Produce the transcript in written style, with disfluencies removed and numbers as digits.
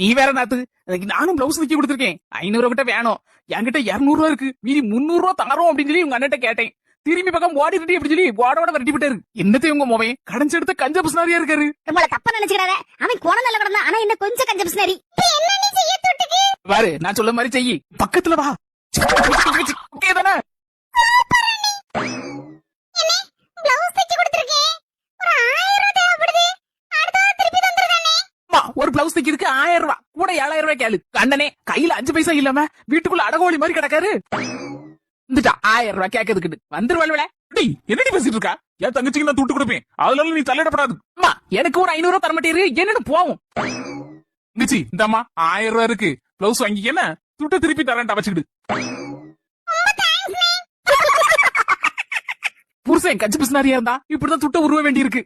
நீ வேற நாத்து, நானும் பிளவுஸ் தைக்க கொடுத்துருக்கேன். 500 கிட்ட வேணும், என்கிட்ட 200 இருக்கு, மீதி 300 தாரோம் அப்படின்னு சொல்லி உங்க அண்ணட்ட கேட்டேன். திரும்பி பக்கம் ஓடிட்டு அப்படி சொல்லி ஓட விரட்டி விட்டாரு. என்னத்தையும் உங்க மோவே கடைஞ்சு எடுத்த கஞ்ச பிசினாரியா இருக்காரு. நம்மள தப்பா நினைச்சுக்கிறாரு. அவன் கோணம் நல்ல கடந்தா, ஆனா என்ன கொஞ்சம் கஞ்ச பிசினாரி. என்ன நீ செய்ய தொட்டுக்கு பாரு, நான் சொல்ல மாதிரி செய்யி. பக்கத்துல வா. ஓகே தானே? பிளவுஸ் தைக்க கொடுத்துருக்கேன், ஒரு 1000 தேவைப்படுது. அடுத்த வாரம் திருப்பி தந்துருதானே. ஒரு பிளவுஸ் தைக்கிறதுக்கு 1000 ரூபாய் கூட 7000 ரூபாய் கேளு. அண்ணனே கையில 5 பைசா இல்லாம வீட்டுக்குள்ள அடகோழி மாதிரி கிடக்காரு. வந்துட்டா 1000 ரூபாய் கேட்கறதுக்கு வந்துருவாள். என்னடி பேசிட்டு இருக்கா? என் தங்கச்சிக்கு நான் துட்டு கொடுப்பேன், அதனால நீ தள்ளிடப்படாது. அம்மா எனக்கு ஒரு 500 ரூபாய் தர மாட்டேரு, என்னன்னு போவோம். தங்கச்சி இந்தாமா 1000 ரூபாய் இருக்கு, பிளவுஸ் வாங்கிக்கன, துட்ட திருப்பி தரேன்டா வச்சுக்கிடு. புருஷன் கஞ்சி பிசினாரியா இருந்தா இப்படிதான் துட்ட உருவ வேண்டி இருக்கு.